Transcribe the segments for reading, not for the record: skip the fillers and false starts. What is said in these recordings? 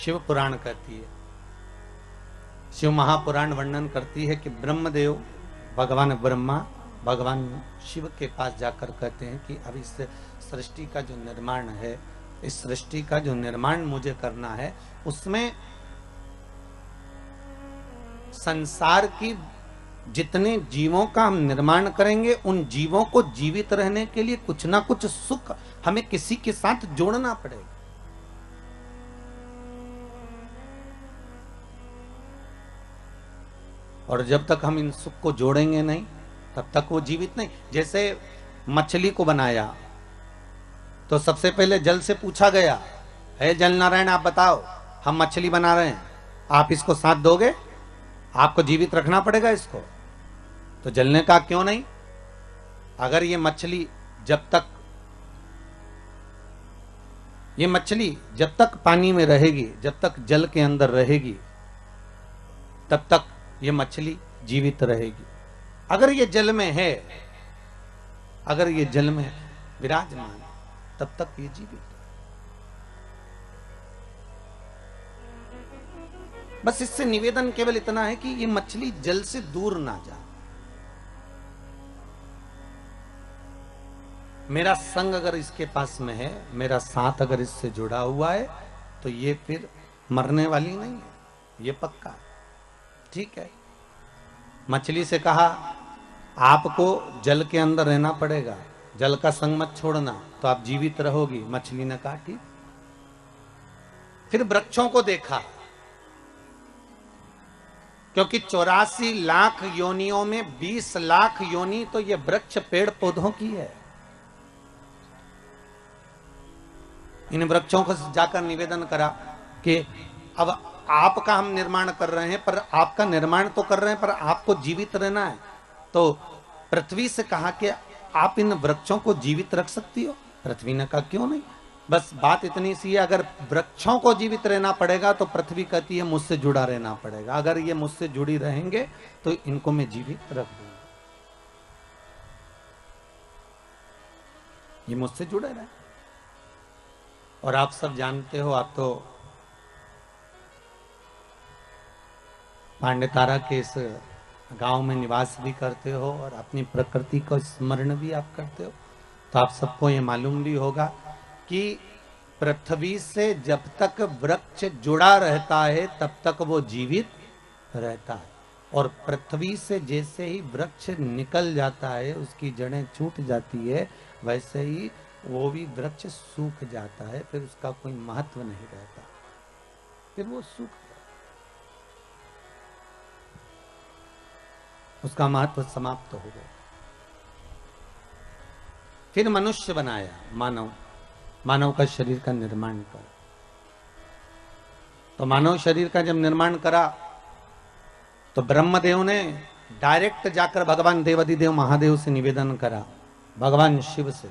शिव पुराण कहती है, शिव महापुराण वर्णन करती है कि ब्रह्मदेव भगवान ब्रह्मा भगवान शिव के पास जाकर कहते हैं कि अब इस सृष्टि का जो निर्माण है, इस सृष्टि का जो निर्माण मुझे करना है, उसमें संसार की जितने जीवों का हम निर्माण करेंगे, उन जीवों को जीवित रहने के लिए कुछ ना कुछ सुख हमें किसी के साथ जोड़ना पड़ेगा। और जब तक हम इन सुख को जोड़ेंगे नहीं, तब तक वो जीवित नहीं। जैसे मछली को बनाया तो सबसे पहले जल से पूछा गया, है जल नारायण आप बताओ, हम मछली बना रहे हैं, आप इसको साथ दोगे? आपको जीवित रखना पड़ेगा इसको। तो जल ने कहा क्यों नहीं, अगर ये मछली जब तक पानी में रहेगी, जब तक जल के अंदर रहेगी, तब तक ये मछली जीवित रहेगी। अगर ये जल में है, अगर ये जल में विराजमान, तब तक ये जीवित है। बस इससे निवेदन केवल इतना है कि ये मछली जल से दूर ना जाए। मेरा संग अगर इसके पास में है, मेरा साथ अगर इससे जुड़ा हुआ है, तो ये फिर मरने वाली नहीं है, ये पक्का है। ठीक है, मछली से कहा आपको जल के अंदर रहना पड़ेगा, जल का संग मत छोड़ना, तो आप जीवित रहोगी। मछली ने कहा ठीक। फिर वृक्षों को देखा, क्योंकि 84 लाख योनियों में 20 लाख योनि तो ये वृक्ष पेड़ पौधों की है। इन वृक्षों को जाकर निवेदन करा कि अब आपका हम निर्माण कर रहे हैं, पर आपका निर्माण तो कर रहे हैं, पर आपको जीवित रहना है। तो पृथ्वी से कहा कि आप इन वृक्षों को जीवित रख सकती हो? पृथ्वी ने कहा क्यों नहीं। बस बात इतनी सी है, अगर वृक्षों को जीवित रहना पड़ेगा तो पृथ्वी कहती है मुझसे जुड़ा रहना पड़ेगा। अगर ये मुझसे जुड़ी रहेंगे तो इनको मैं जीवित रख दूंगा, ये मुझसे जुड़े रहे। और आप सब जानते हो, आप तो पांडेतारा के इस गांव में निवास भी करते हो और अपनी प्रकृति को स्मरण भी आप करते हो, तो आप सबको ये मालूम भी होगा कि पृथ्वी से जब तक वृक्ष जुड़ा रहता है तब तक वो जीवित रहता है, और पृथ्वी से जैसे ही वृक्ष निकल जाता है, उसकी जड़ें छूट जाती है, वैसे ही वो भी वृक्ष सूख जाता है, फिर उसका कोई महत्व नहीं रहता, फिर वो सूख, उसका महत्व समाप्त हो गया। फिर मनुष्य बनाया, मानव का शरीर का निर्माण कर। तो मानव शरीर का जब निर्माण करा तो ब्रह्मदेव ने डायरेक्ट जाकर भगवान देवाधिदेव महादेव से निवेदन करा, भगवान शिव से,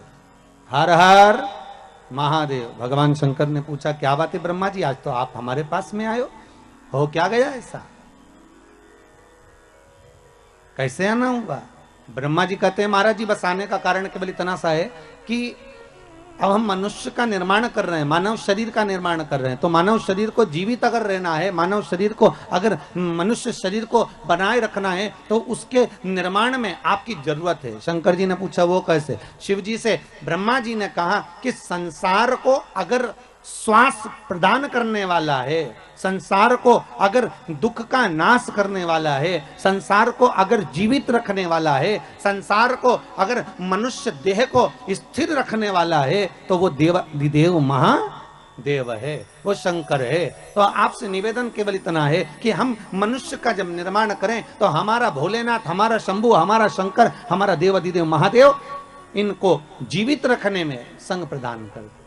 हर हर महादेव। भगवान शंकर ने पूछा क्या बात है ब्रह्मा जी, आज तो आप हमारे पास में आए हो क्या गया ऐसा, कैसे आना होगा? ब्रह्मा जी कहते हैं महाराज जी बस आने का कारण केवल इतना सा है कि अब हम मनुष्य का निर्माण कर रहे हैं, मानव शरीर का निर्माण कर रहे हैं, तो मानव शरीर को जीवित अगर रहना है, मानव शरीर को अगर मनुष्य शरीर को बनाए रखना है, तो उसके निर्माण में आपकी जरूरत है। शंकर जी ने पूछा वो कैसे? शिव जी से ब्रह्मा जी ने कहा कि संसार को अगर श्वास प्रदान करने वाला है, संसार को अगर दुख का नाश करने वाला है, संसार को अगर जीवित रखने वाला है, संसार को अगर मनुष्य देह को स्थिर रखने वाला है, तो वो देवाधिदेव महादेव है, वो शंकर है। तो आपसे निवेदन केवल इतना है कि हम मनुष्य का जब निर्माण करें तो हमारा भोलेनाथ, हमारा शंभु, हमारा शंकर, हमारा देवाधिदेव महादेव इनको जीवित रखने में संग प्रदान कर दे।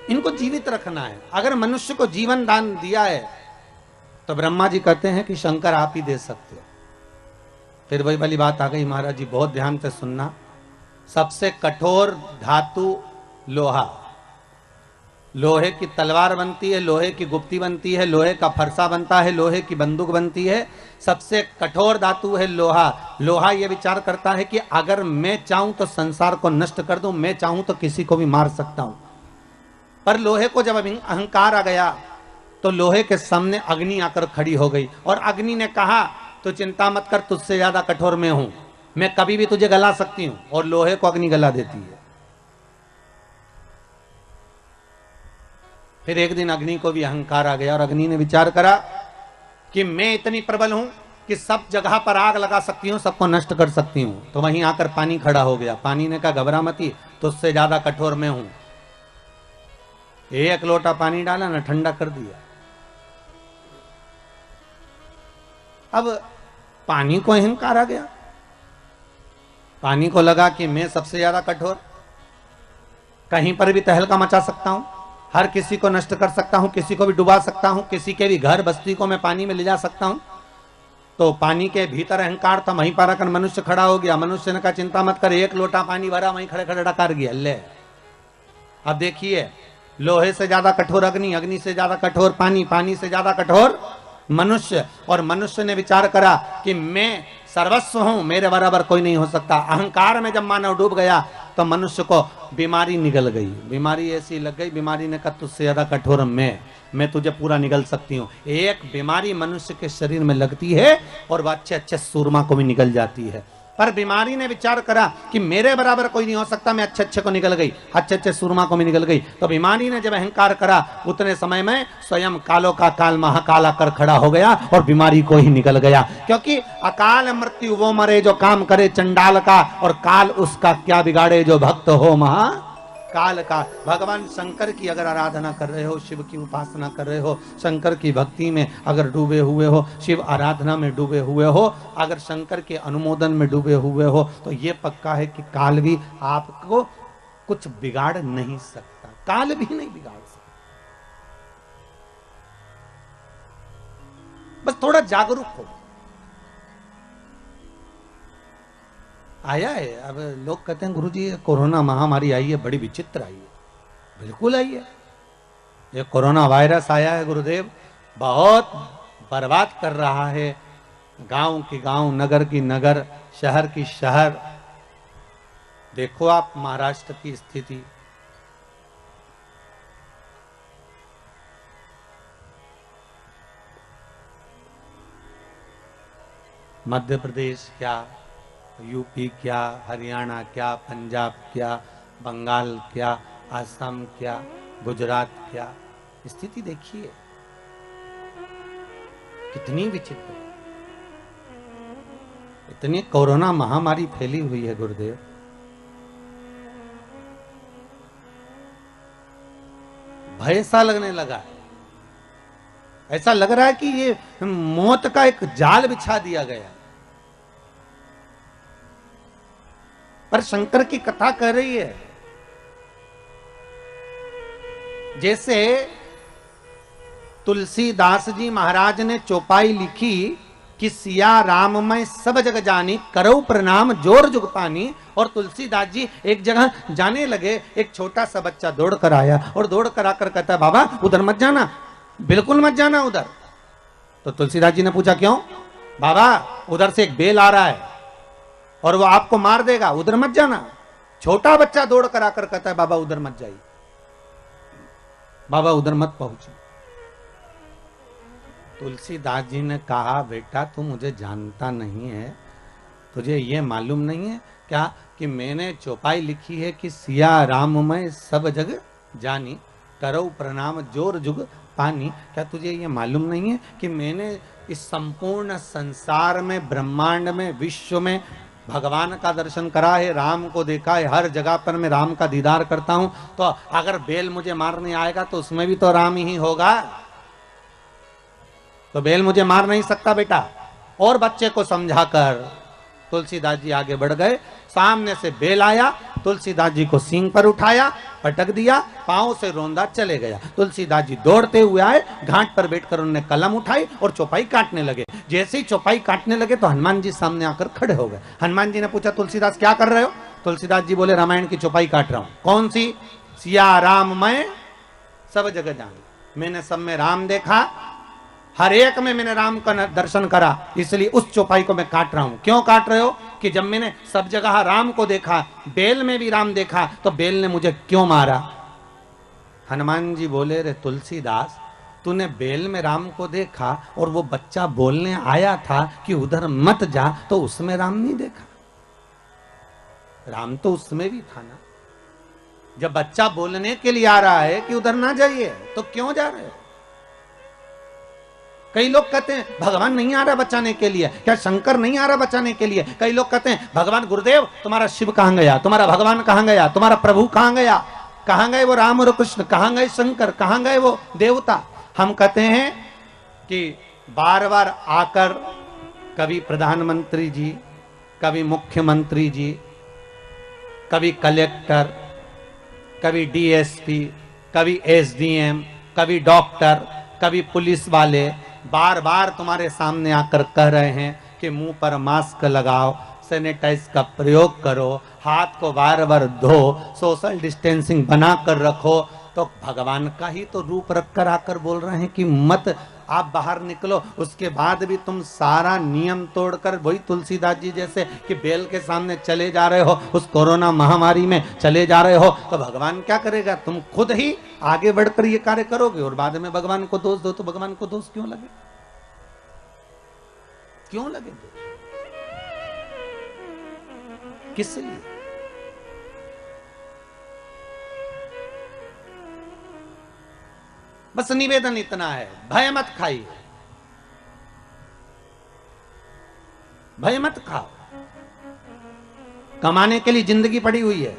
इनको जीवित रखना है। अगर मनुष्य को जीवन दान दिया है तो ब्रह्मा जी कहते हैं कि शंकर आप ही दे सकते हो। फिर वही वाली बात आ गई, महाराज जी बहुत ध्यान से सुनना, सबसे कठोर धातु लोहा, लोहे की तलवार बनती है, लोहे की गुप्ती बनती है, लोहे का फरसा बनता है, लोहे की बंदूक बनती है। सबसे कठोर धातु है लोहा। लोहा यह विचार करता है कि अगर मैं चाहूं तो संसार को नष्ट कर दूं, मैं चाहूं तो किसी को भी मार सकता हूं। पर लोहे को जब अहंकार आ गया तो लोहे के सामने अग्नि आकर खड़ी हो गई और अग्नि ने कहा तो चिंता मत कर, तुझसे ज्यादा कठोर मैं हूं, मैं कभी भी तुझे गला सकती हूं। और लोहे को अग्नि गला देती है। फिर एक दिन अग्नि को भी अहंकार आ गया और अग्नि ने विचार करा कि मैं इतनी प्रबल हूं कि सब जगह पर आग लगा सकती हूं, सबको नष्ट कर सकती हूं। तो वहीं आकर पानी खड़ा हो गया। पानी ने कहा घबरा मती, तुझसे ज्यादा कठोर मैं हूं। एक लोटा पानी डाला ना, ठंडा कर दिया। अब पानी को अहंकार आ गया। पानी को लगा कि मैं सबसे ज्यादा कठोर, कहीं पर भी तहलका मचा सकता हूं, हर किसी को नष्ट कर सकता हूं, किसी को भी डुबा सकता हूं, किसी के भी घर बस्ती को मैं पानी में ले जा सकता हूं। तो पानी के भीतर अहंकार था। वहीं पर आकर मनुष्य खड़ा हो गया। मनुष्य ने कहा चिंता मत कर, एक लोटा पानी भरा, वहीं खड़े खड़े डकार गया। ले अब देखिए, लोहे से ज्यादा कठोर अग्नि, अग्नि से ज्यादा कठोर पानी, पानी से ज्यादा कठोर मनुष्य। और मनुष्य ने विचार करा कि मैं सर्वस्व हूं, मेरे बराबर कोई नहीं हो सकता। अहंकार में जब मानव डूब गया तो मनुष्य को बीमारी निगल गई। बीमारी ऐसी लग गई, बीमारी ने कहा तुझसे ज्यादा कठोर मैं तुझे पूरा निगल सकती हूँ। एक बीमारी मनुष्य के शरीर में लगती है और वह अच्छे अच्छे सूरमा को भी निगल जाती है। पर बीमारी ने विचार करा कि मेरे बराबर कोई नहीं हो सकता, मैं अच्छे अच्छे को निकल गई, अच्छे अच्छे सूरमा को भी निकल गई। तो बीमारी ने जब अहंकार करा, उतने समय में स्वयं कालों का काल महाकाल आकर खड़ा हो गया और बीमारी को ही निकल गया। क्योंकि अकाल मृत्यु वो मरे जो काम करे चंडाल का, और काल उसका क्या बिगाड़े जो भक्त हो महा काल का। भगवान शंकर की अगर आराधना कर रहे हो, शिव की उपासना कर रहे हो, शंकर की भक्ति में अगर डूबे हुए हो, शिव आराधना में डूबे हुए हो, अगर शंकर के अनुमोदन में डूबे हुए हो, तो ये पक्का है कि काल भी आपको कुछ बिगाड़ नहीं सकता। काल भी नहीं बिगाड़ सकता। बस थोड़ा जागरूक हो। आया है। अब लोग कहते हैं गुरुजी कोरोना महामारी आई है, बड़ी विचित्र आई है। बिल्कुल आई है। ये कोरोना वायरस आया है गुरुदेव, बहुत बर्बाद कर रहा है। गांव की गांव, नगर की नगर, शहर की शहर। देखो आप महाराष्ट्र की स्थिति, मध्य प्रदेश क्या, यूपी क्या, हरियाणा क्या, पंजाब क्या, बंगाल क्या, असम क्या, गुजरात क्या। स्थिति देखिए कितनी विचित्र। इतनी कोरोना महामारी फैली हुई है गुरुदेव। भय सा लगने लगा है। ऐसा लग रहा है कि ये मौत का एक जाल बिछा दिया गया है। पर शंकर की कथा कह रही है जैसे तुलसीदास जी महाराज ने चौपाई लिखी कि सिया राम मैं सब जग जानी, करो प्रणाम जोर जुग पानी। और तुलसीदास जी एक जगह जाने लगे, एक छोटा सा बच्चा दौड़ कर आया और दौड़ कर आकर कहता है बाबा उधर मत जाना, बिल्कुल मत जाना उधर। तो तुलसीदास जी ने पूछा क्यों? बाबा उधर से एक बेल आ रहा है और वो आपको मार देगा, उधर मत जाना। छोटा बच्चा दौड़ कर आकर कहता है बाबा उधर मत जाइए, बाबा उधर मत पहुंचो। तुलसीदास जी ने कहा बेटा तू मुझे जानता नहीं है, तुझे ये मालूम नहीं है क्या कि मैंने चौपाई लिखी है कि सिया राम मैं सब जग जानी, करो प्रणाम जोर जुग पानी। क्या तुझे ये मालूम नहीं है कि मैंने इस संपूर्ण संसार में, ब्रह्मांड में, विश्व में भगवान का दर्शन करा है, राम को देखा है, हर जगह पर मैं राम का दीदार करता हूं। तो अगर बेल मुझे मारने आएगा तो उसमें भी तो राम ही होगा, तो बेल मुझे मार नहीं सकता बेटा। और बच्चे को समझाकर तुलसीदास जी आगे बढ़ गए। सामने से बेल आया, तुलसीदास जी को सींग पर उठाया, पटक दिया, पांव से रोंदा चले गया। तुलसीदास जी दौड़ते हुए आए, घाट पर बैठकर उन्होंने कलम उठाई और चौपाई काटने लगे। जैसे ही चौपाई काटने लगे तो हनुमान जी सामने आकर खड़े हो गए। हनुमान जी ने पूछा तुलसीदास क्या कर रहे हो? तुलसीदास जी बोले रामायण की चौपाई काट रहा हूं। कौन सी? सिया राम मैं सब जगह जान, मैंने सब में राम देखा, हर एक में मैंने राम का दर्शन करा, इसलिए उस चौपाई को मैं काट रहा हूं। क्यों काट रहे हो? कि जब मैंने सब जगह राम को देखा, बेल में भी राम देखा, तो बेल ने मुझे क्यों मारा? हनुमान जी बोले, रे तुलसीदास, तूने बेल में राम को देखा और वो बच्चा बोलने आया था कि उधर मत जा, तो उसमें राम नहीं देखा? राम तो उसमें भी था ना। जब बच्चा बोलने के लिए आ रहा है कि उधर ना जाइए, तो क्यों जा रहे हो? कई लोग कहते हैं भगवान नहीं आ रहा बचाने के लिए, क्या शंकर नहीं आ रहा बचाने के लिए? कई लोग कहते हैं भगवान गुरुदेव, तुम्हारा शिव कहां गया, तुम्हारा भगवान कहां गया, तुम्हारा प्रभु कहां गया, कहां गए वो राम और कृष्ण, कहां गए शंकर, कहां गए वो देवता? हम कहते हैं कि बार बार आकर कभी प्रधानमंत्री जी, कभी मुख्यमंत्री जी, कभी कलेक्टर, कभी डीएसपी, कभी एसडीएम, कभी डॉक्टर, कभी पुलिस वाले बार बार तुम्हारे सामने आकर कह रहे हैं कि मुंह पर मास्क लगाओ, सैनिटाइज का प्रयोग करो, हाथ को बार बार धो, सोशल डिस्टेंसिंग बना कर रखो। तो भगवान का ही तो रूप रखकर आकर बोल रहे हैं कि मत आप बाहर निकलो, उसके बाद भी तुम सारा नियम तोड़कर वही तुलसीदास जी जैसे कि बेल के सामने चले जा रहे हो, उस कोरोना महामारी में चले जा रहे हो। तो भगवान क्या करेगा? तुम खुद ही आगे बढ़कर ये कार्य करोगे और बाद में भगवान को दोष दो, तो भगवान को दोष क्यों लगे? क्यों लगे? किस लिए? बस निवेदन इतना है, भय मत खाइए, भय मत खाओ। कमाने के लिए जिंदगी पड़ी हुई है,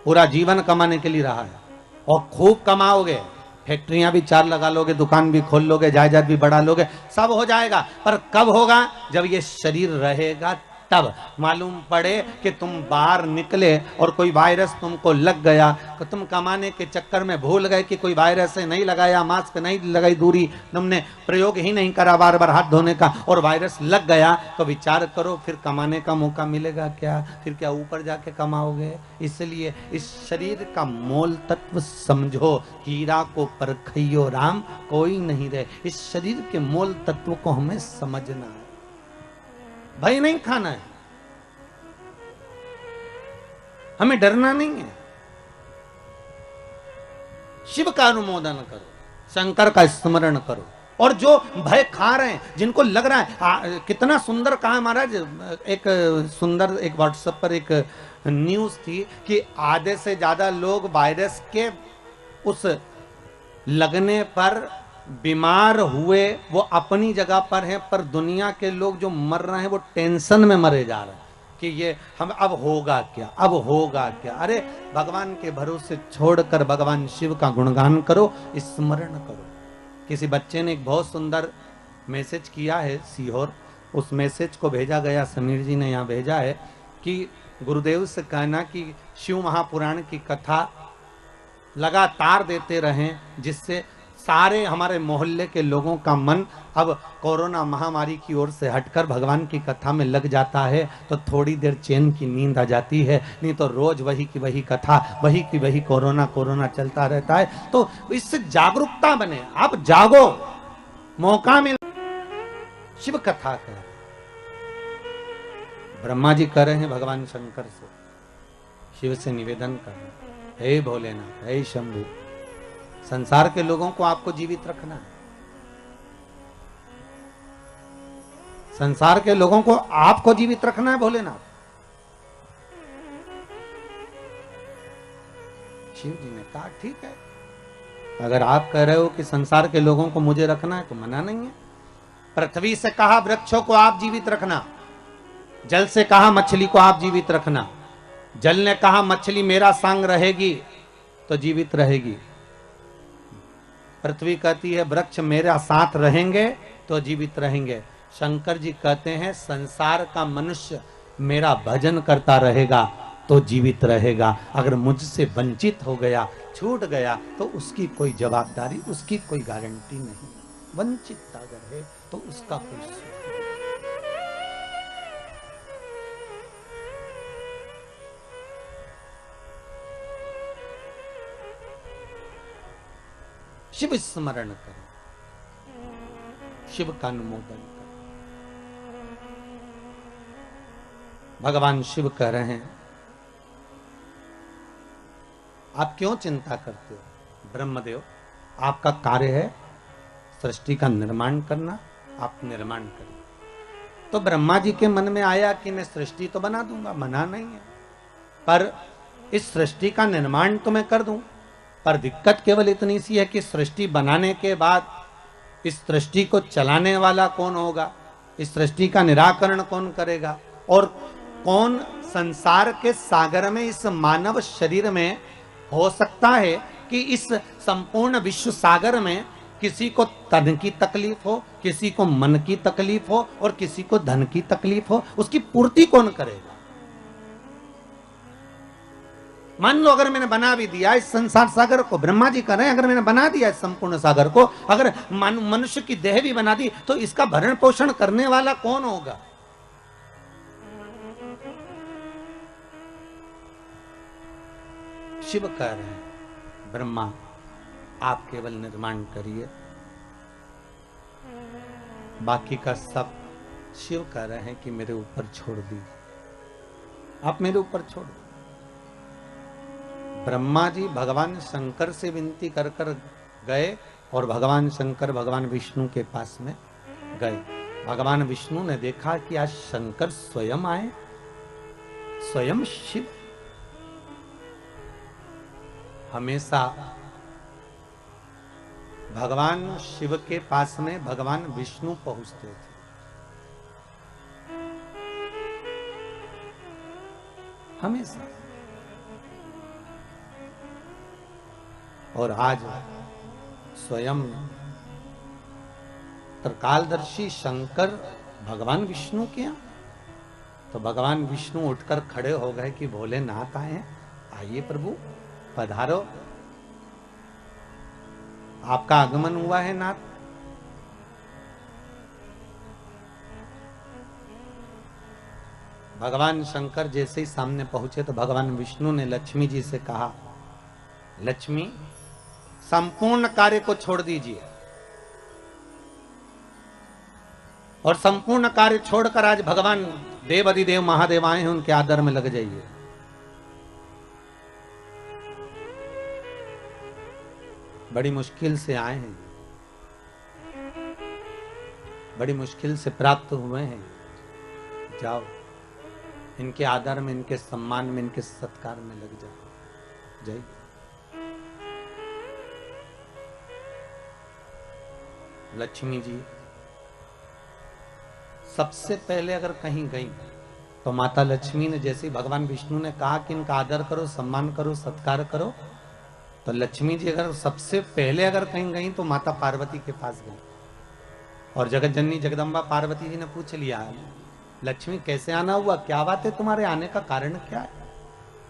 पूरा जीवन कमाने के लिए रहा है, और खूब कमाओगे, फैक्ट्रियां भी 4 लगा लोगे, दुकान भी खोल लोगे, जायदाद भी बढ़ा लोगे, सब हो जाएगा। पर कब होगा? जब ये शरीर रहेगा तब। मालूम पड़े कि तुम बाहर निकले और कोई वायरस तुमको लग गया, तो तुम कमाने के चक्कर में भूल गए कि कोई वायरस है, नहीं लगाया, मास्क नहीं लगाई, दूरी तुमने प्रयोग ही नहीं करा बार बार हाथ धोने का, और वायरस लग गया, तो विचार करो फिर कमाने का मौका मिलेगा क्या? फिर क्या ऊपर जाके कमाओगे? इसलिए इस शरीर का मोल तत्व समझो, हीरा को परखइयो राम कोई नहीं रहे। इस शरीर के मोल तत्व को हमें समझना है, भय नहीं खाना है, हमें डरना नहीं है। शिव का अनुमोदन करो, शंकर का स्मरण करो, और जो भय खा रहे हैं, जिनको लग रहा है कितना सुंदर कहा महाराज, एक सुंदर एक व्हाट्सएप पर एक न्यूज थी कि आधे से ज्यादा लोग वायरस के उस लगने पर बीमार हुए, वो अपनी जगह पर हैं, पर दुनिया के लोग जो मर रहे हैं वो टेंशन में मरे जा रहे हैं कि ये हम अब होगा क्या, अब होगा क्या। अरे भगवान के भरोसे छोड़कर भगवान शिव का गुणगान करो, स्मरण करो। किसी बच्चे ने एक बहुत सुंदर मैसेज किया है सीहोर, उस मैसेज को भेजा गया, समीर जी ने यहाँ भेजा है कि गुरुदेव से कहना कि शिव महापुराण की कथा लगातार देते रहें, जिससे सारे हमारे मोहल्ले के लोगों का मन अब कोरोना महामारी की ओर से हटकर भगवान की कथा में लग जाता है, तो थोड़ी देर चैन की नींद आ जाती है, नहीं तो रोज वही की वही कथा, वही की वही कोरोना कोरोना चलता रहता है। तो इससे जागरूकता बने, आप जागो, मौका मिल। शिव कथा कर, ब्रह्मा जी कर रहे हैं भगवान शंकर से, शिव से निवेदन कर रहे हैं, हे भोलेनाथ, हे शंभु, संसार के लोगों को आपको जीवित रखना है, संसार के लोगों को आपको जीवित रखना है भोलेनाथ। शिव जी ने कहा ठीक है, अगर आप कह रहे हो कि संसार के लोगों को मुझे रखना है तो मना नहीं है। पृथ्वी से कहा वृक्षों को आप जीवित रखना, जल से कहा मछली को आप जीवित रखना, जल ने कहा मछली मेरा संग रहेगी तो जीवित रहेगी, पृथ्वी कहती है वृक्ष मेरा साथ रहेंगे तो जीवित रहेंगे। शंकर जी कहते हैं संसार का मनुष्य मेरा भजन करता रहेगा तो जीवित रहेगा, अगर मुझसे वंचित हो गया, छूट गया, तो उसकी कोई जवाबदारी, उसकी कोई गारंटी नहीं। वंचित अगर है तो उसका कोई शिव स्मरण करो, शिव का अनुमोदन करो। भगवान शिव कह रहे हैं, आप क्यों चिंता करते हो? ब्रह्मदेव, आपका कार्य है सृष्टि का निर्माण करना, आप निर्माण करिए। तो ब्रह्मा जी के मन में आया कि मैं सृष्टि तो बना दूंगा, मना नहीं है, पर इस सृष्टि का निर्माण तो मैं कर दूं, पर दिक्कत केवल इतनी सी है कि सृष्टि बनाने के बाद इस सृष्टि को चलाने वाला कौन होगा, इस सृष्टि का निराकरण कौन करेगा, और कौन संसार के सागर में इस मानव शरीर में हो सकता है कि इस संपूर्ण विश्व सागर में किसी को तन की तकलीफ हो, किसी को मन की तकलीफ हो और किसी को धन की तकलीफ हो, उसकी पूर्ति कौन करेगा? मान लो अगर मैंने बना भी दिया इस संसार सागर को, ब्रह्मा जी कह रहे हैं अगर मैंने बना दिया इस संपूर्ण सागर को, अगर मनुष्य की देह भी बना दी, तो इसका भरण पोषण करने वाला कौन होगा? शिव कह रहे हैं, ब्रह्मा आप केवल निर्माण करिए, बाकी का सब शिव कह रहे हैं कि मेरे ऊपर छोड़ दीजिए, आप मेरे ऊपर छोड़ दो। ब्रह्मा जी भगवान शंकर से विनती कर कर गए और भगवान शंकर भगवान विष्णु के पास में गए। भगवान विष्णु ने देखा कि आज शंकर स्वयं आए, स्वयं शिव। हमेशा भगवान शिव के पास में भगवान विष्णु पहुंचते थे। हमेशा। और आज स्वयं त्रिकालदर्शी शंकर भगवान विष्णु के यहाँ, तो भगवान विष्णु उठकर खड़े हो गए कि भोलेनाथ आए हैं, आइए प्रभु पधारो, आपका आगमन हुआ है नाथ। भगवान शंकर जैसे ही सामने पहुंचे तो भगवान विष्णु ने लक्ष्मी जी से कहा, लक्ष्मी संपूर्ण कार्य को छोड़ दीजिए और संपूर्ण कार्य छोड़कर आज भगवान देव अधिदेव महादेव आए हैं, उनके आदर में लग जाइए। बड़ी मुश्किल से आए हैं, बड़ी मुश्किल से प्राप्त हुए हैं, जाओ इनके आदर में, इनके सम्मान में, इनके सत्कार में लग जाओ। जय। लक्ष्मी जी सबसे पहले अगर कहीं गई तो माता लक्ष्मी ने जैसे भगवान विष्णु ने कहा कि इनका आदर करो, सम्मान करो, सत्कार करो, तो लक्ष्मी जी अगर सबसे पहले अगर कहीं गई तो माता पार्वती के पास गई और जगत जननी जगदम्बा पार्वती जी ने पूछ लिया, लक्ष्मी कैसे आना हुआ, क्या बात है, तुम्हारे आने का कारण क्या है,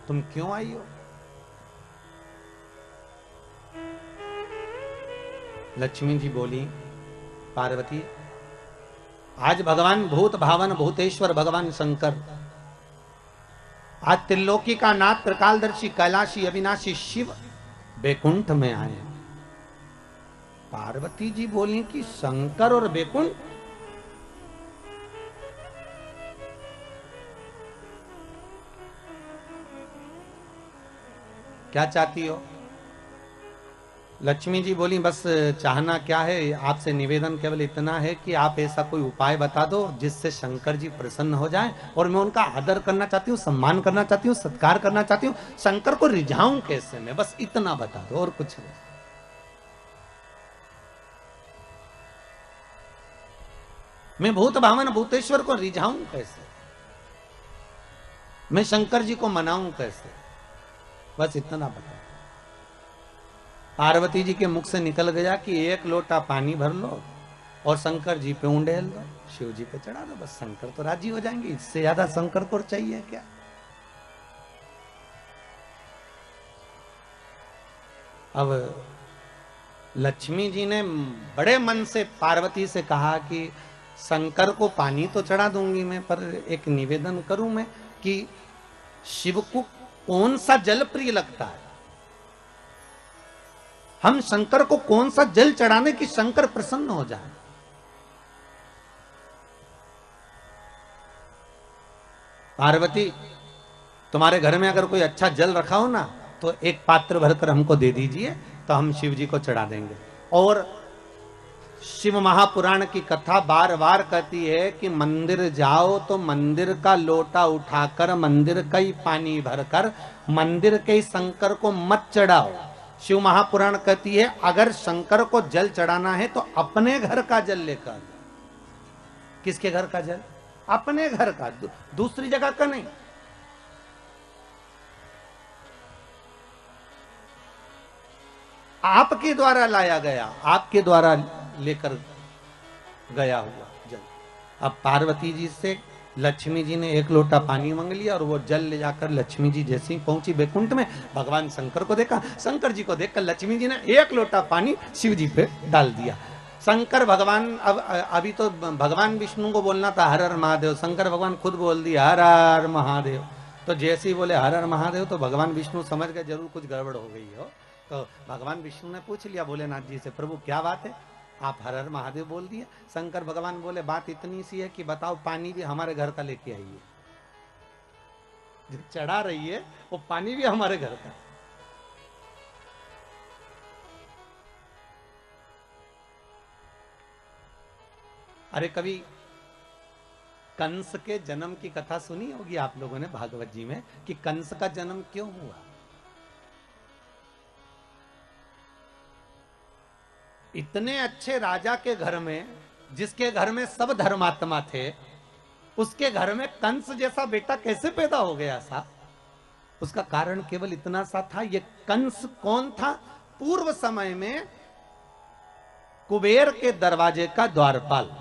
तुम क्यों आई हो? लक्ष्मी जी बोली, पार्वती आज भगवान भूत भावन भूतेश्वर भगवान शंकर, आज त्रिलोकी का नाथ त्रिकालदर्शी कैलाशी अविनाशी शिव बैकुंठ में आए। पार्वती जी बोली कि शंकर और बैकुंठ, क्या चाहती हो? लक्ष्मी जी बोली, बस चाहना क्या है, आपसे निवेदन केवल इतना है कि आप ऐसा कोई उपाय बता दो जिससे शंकर जी प्रसन्न हो जाएं, और मैं उनका आदर करना चाहती हूँ, सम्मान करना चाहती हूँ, सत्कार करना चाहती हूँ, शंकर को रिझाऊं कैसे मैं, बस इतना बता दो और कुछ नहीं। मैं भूत भावन भूतेश्वर को रिझाऊं कैसे, मैं शंकर जी को मनाऊं कैसे, बस इतना बता। पार्वती जी के मुख से निकल गया कि एक लोटा पानी भर लो और शंकर जी पे उंडेल दो, शिव जी पे चढ़ा दो, बस शंकर तो राजी हो जाएंगे, इससे ज्यादा शंकर को चाहिए क्या? अब लक्ष्मी जी ने बड़े मन से पार्वती से कहा कि शंकर को पानी तो चढ़ा दूंगी मैं, पर एक निवेदन करूं मैं कि शिव को कौन सा जल प्रिय लगता है? हम शंकर को कौन सा जल चढ़ाने की शंकर प्रसन्न हो जाए। पार्वती, तुम्हारे घर में अगर कोई अच्छा जल रखा हो ना तो एक पात्र भरकर हमको दे दीजिए, तो हम शिव जी को चढ़ा देंगे। और शिव महापुराण की कथा बार बार कहती है कि मंदिर जाओ तो मंदिर का लोटा उठाकर मंदिर का ही पानी भरकर मंदिर के ही शंकर को मत चढ़ाओ। शिव महापुराण कहती है अगर शंकर को जल चढ़ाना है तो अपने घर का जल लेकर। किसके घर का जल? अपने घर का, दूसरी जगह का नहीं। आपके द्वारा लाया गया, आपके द्वारा लेकर गया हुआ जल। अब पार्वती जी से लक्ष्मी जी ने एक लोटा पानी मांग लिया और वो जल ले जाकर लक्ष्मी जी जैसे ही पहुंची बैकुंठ में, भगवान शंकर को देखा, शंकर जी को देखकर लक्ष्मी जी ने एक लोटा पानी शिव जी पे डाल दिया। शंकर भगवान, अब अभी तो भगवान विष्णु को बोलना था हर हर महादेव, शंकर भगवान खुद बोल दिया हर हर महादेव। तो जैसे ही बोले हर हर महादेव तो भगवान विष्णु समझ गए जरूर कुछ गड़बड़ हो गई हो। तो भगवान विष्णु ने पूछ लिया भोलेनाथ जी से, प्रभु क्या बात है, आप हर हर महादेव बोल दिए। शंकर भगवान बोले बात इतनी सी है कि बताओ पानी भी हमारे घर का लेके आइए, जो चढ़ा रही है वो पानी भी हमारे घर का। अरे कभी कंस के जन्म की कथा सुनी होगी आप लोगों ने भागवत जी में, कि कंस का जन्म क्यों हुआ। इतने अच्छे राजा के घर में, जिसके घर में सब धर्मात्मा थे, उसके घर में कंस जैसा बेटा कैसे पैदा हो गया साहब? उसका कारण केवल इतना सा था, ये कंस कौन था? पूर्व समय में कुबेर के दरवाजे का द्वारपाल।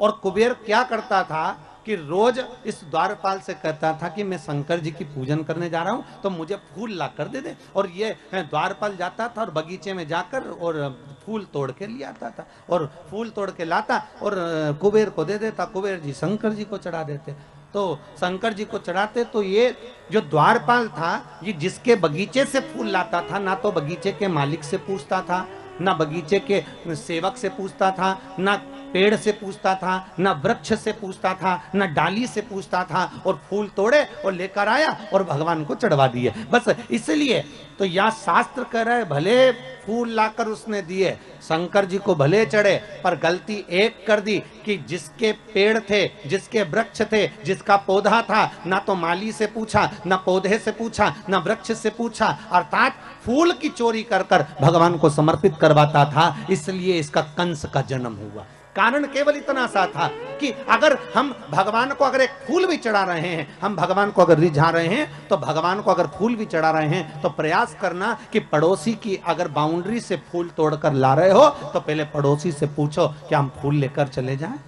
और कुबेर क्या करता था कि रोज इस द्वारपाल से कहता था कि मैं शंकर जी की पूजन करने जा रहा हूं तो मुझे फूल ला कर दे दे। और ये द्वारपाल जाता था और बगीचे में जाकर और फूल तोड़ के ले आता था और फूल तोड़ के लाता और कुबेर को दे देता। कुबेर जी शंकर जी को चढ़ा देते। तो शंकर जी को चढ़ाते तो ये जो द्वारपाल था, ये जिसके बगीचे से फूल लाता था, ना तो बगीचे के मालिक से पूछता था, ना बगीचे के सेवक से पूछता था, ना पेड़ से पूछता था, ना वृक्ष से पूछता था, ना डाली से पूछता था, और फूल तोड़े और लेकर आया और भगवान को चढ़वा दिए। बस इसलिए तो यह शास्त्र कह रहा है भले फूल लाकर उसने दिए, शंकर जी को भले चढ़े, पर गलती एक कर दी कि जिसके पेड़ थे, जिसके वृक्ष थे, जिसका पौधा था, ना तो माली से पूछा, ना पौधे से पूछा, ना वृक्ष से पूछा, अर्थात फूल की चोरी कर कर भगवान को समर्पित करवाता था। इसलिए इसका कंस का जन्म हुआ। कारण केवल इतना सा था कि अगर हम भगवान को अगर एक फूल भी चढ़ा रहे हैं, हम भगवान को अगर रिझा रहे हैं, तो भगवान को अगर फूल भी चढ़ा रहे हैं तो प्रयास करना कि पड़ोसी की अगर बाउंड्री से फूल तोड़कर ला रहे हो तो पहले पड़ोसी से पूछो क्या हम फूल लेकर चले जाएं,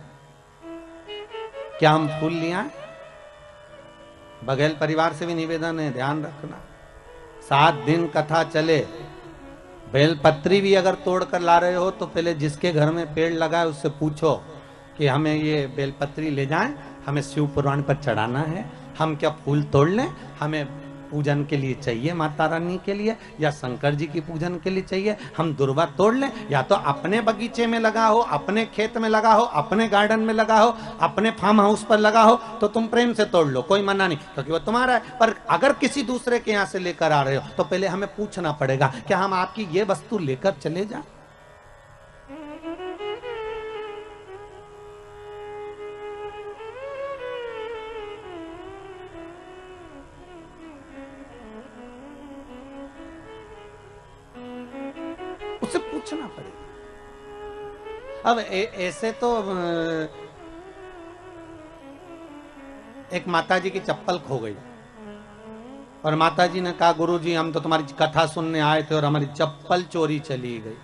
क्या हम फूल ले आए। बघेल परिवार से भी निवेदन है, ध्यान रखना 7 दिन कथा चले, बेलपत्री भी अगर तोड़ कर ला रहे हो तो पहले जिसके घर में पेड़ लगा है उससे पूछो कि हमें ये बेलपत्री ले जाएं, हमें शिव पुराण पर चढ़ाना है, हम क्या फूल तोड़ लें, हमें पूजन के लिए चाहिए माता रानी के लिए या शंकर जी की पूजन के लिए चाहिए, हम दुर्वा तोड़ लें, या तो अपने बगीचे में लगा हो, अपने खेत में लगा हो, अपने गार्डन में लगा हो, अपने फार्म हाउस पर लगा हो तो तुम प्रेम से तोड़ लो, कोई मना नहीं, क्योंकि वो तुम्हारा है। पर अगर किसी दूसरे के यहाँ से लेकर आ रहे हो तो पहले हमें पूछना पड़ेगा क्या हम आपकी ये वस्तु लेकर चले जाए। उससे पूछना पड़ेगा। अब ऐसे तो एक माताजी की चप्पल खो गई और माताजी ने कहा गुरुजी हम तो तुम्हारी कथा सुनने आए थे और हमारी चप्पल चोरी चली गई।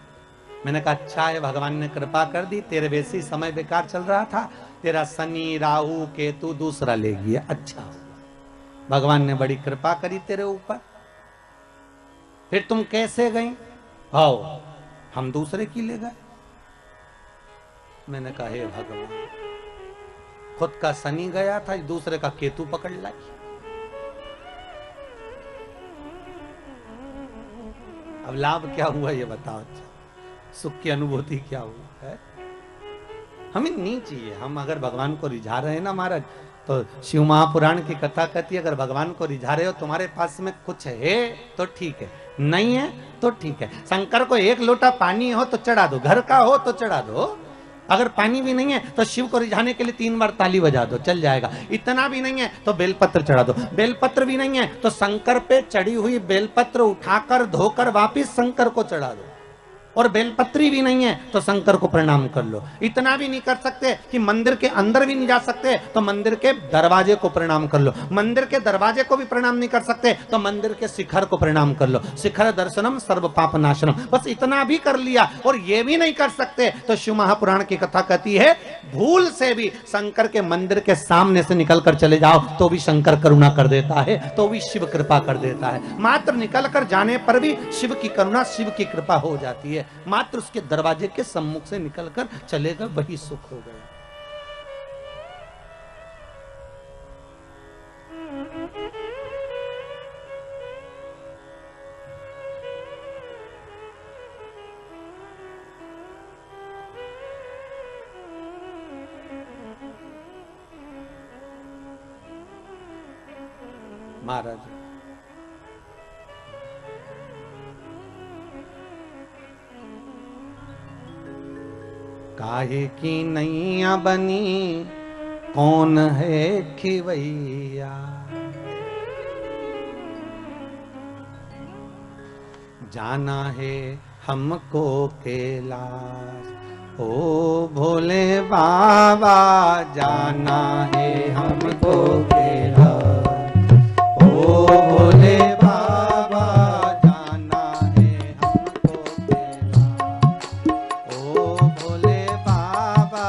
मैंने कहा अच्छा है, भगवान ने कृपा कर दी, तेरे वैसे ही समय बेकार चल रहा था, तेरा शनि राहु केतु दूसरा ले गया, अच्छा भगवान ने बड़ी कृपा करी तेरे ऊपर। फिर तुम कैसे गई? आओ हम दूसरे की ले गए। मैंने कहा हे भगवान, खुद का शनि गया था, दूसरे का केतु पकड़ लाई। अब लाभ क्या हुआ ये बताओ, सुख की अनुभूति क्या हुआ है? हमें नहीं चाहिए। हम अगर भगवान को रिझा रहे हैं ना महाराज, तो शिव महापुराण की कथा कहती है, अगर भगवान को रिझा रहे हो, तुम्हारे पास में कुछ है तो ठीक है, नहीं है तो ठीक है। शंकर को एक लोटा पानी हो तो चढ़ा दो, घर का हो तो चढ़ा दो। अगर पानी भी नहीं है तो शिव को रिझाने के लिए 3 बार ताली बजा दो, चल जाएगा। इतना भी नहीं है तो बेलपत्र चढ़ा दो। बेलपत्र भी नहीं है तो शंकर पे चढ़ी हुई बेलपत्र उठाकर धोकर वापिस शंकर को चढ़ा दो। और बेलपत्री भी नहीं है तो शंकर को प्रणाम कर लो। इतना भी नहीं कर सकते कि मंदिर के अंदर भी नहीं जा सकते तो मंदिर के दरवाजे को प्रणाम कर लो। मंदिर के दरवाजे को भी प्रणाम नहीं कर सकते तो मंदिर के शिखर को प्रणाम कर लो। शिखर दर्शनम सर्व पाप नाशनम, बस इतना भी कर लिया। और ये भी नहीं कर सकते तो शिव महापुराण की कथा कहती है, भूल से भी शंकर के मंदिर के सामने से निकल कर चले जाओ तो भी शंकर करुणा कर देता है, तो भी शिव कृपा कर देता है। मात्र निकल कर जाने पर भी शिव की करुणा, शिव की कृपा हो जाती है। मात्र उसके दरवाजे के सम्मुख से निकलकर चलेगा, वही सुख हो गया। महाराज काहे की नैया बनी, कौन है खिवैया। जाना है हमको कैलाश, ओ भोले बाबा जाना है हमको कैलाश, ओ भोले बाबा जाना है हमको कैलाश, ओ भोले बाबा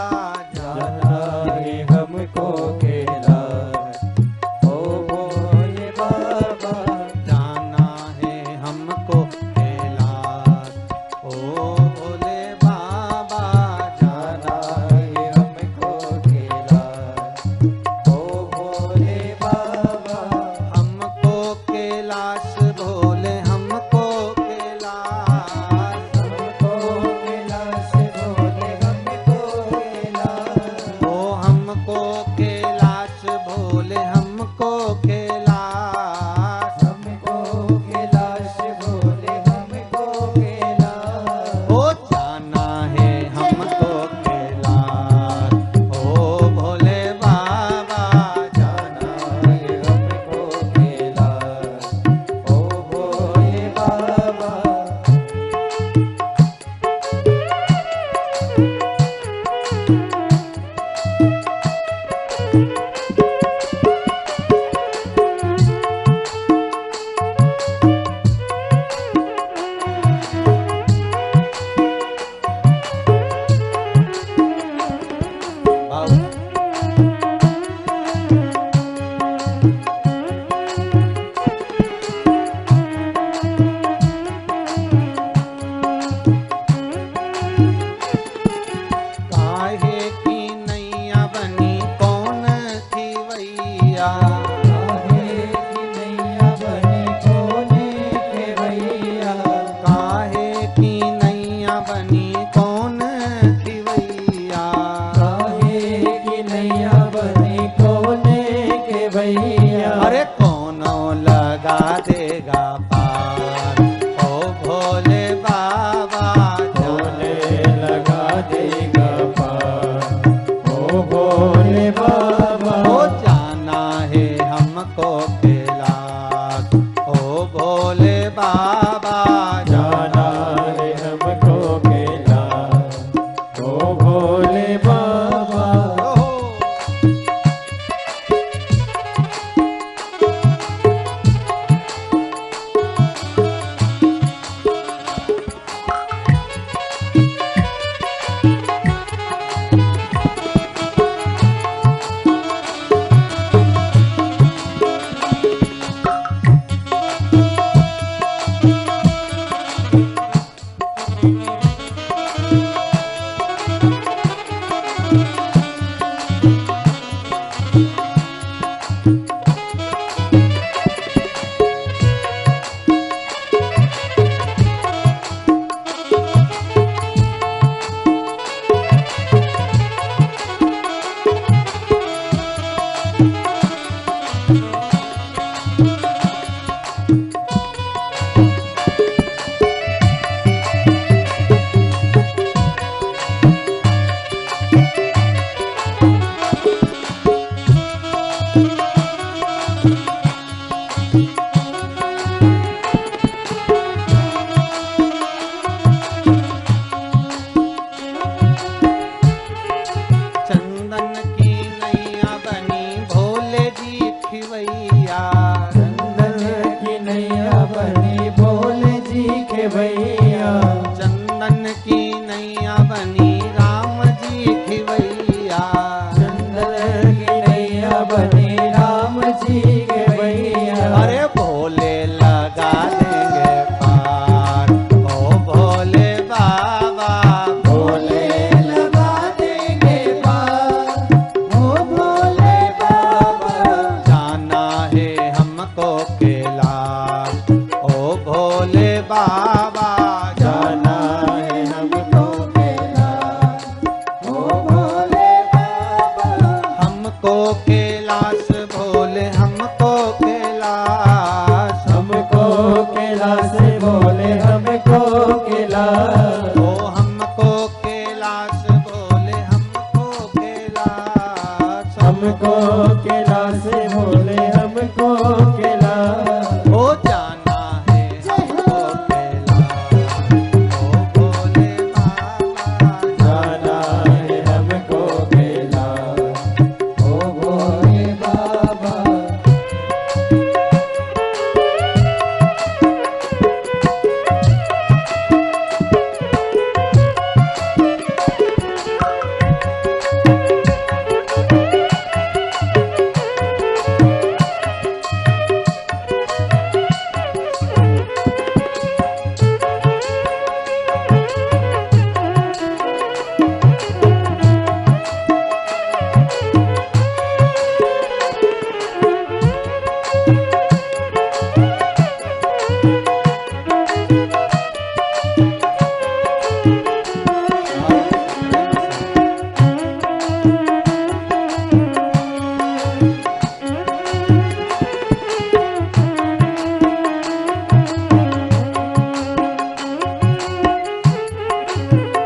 जाना है हमको कैलाश, ओ भोले बाबा जाना है हमको कैलाश, ओ भोले बाबा जाना है हमको कैलाश, ओ भोले बाबा हमको कैलाश भोले हमको कैलाश, हमको कैलाश बोले हमको कैलाश, ओ हमको कैलाश भोले हमको कैलाश, हमको कैलाश बोले हमको कैलाश, ओ जाना है हमको कैलाश, ओ भोले बाबा जाना है हमको कैलाश, ओ भोले बाबा।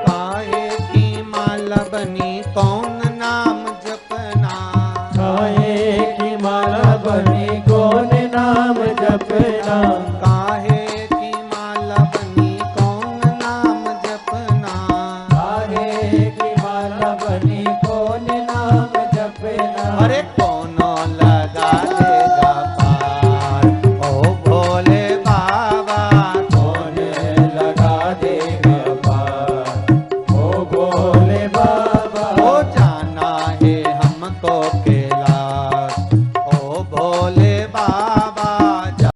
काहे की माला बनी कौन नाम जपना, काहे की माला बनी कौन नाम जपना, काहे की माला बनी कौन नाम जपना, काहे की माला बनी कौन नाम जपना, अरे कौन लगा देगा पार, ओ भोले बाबा कौन लगा देगा पार, ओ भोले बाबा। ओ जाना है हमको के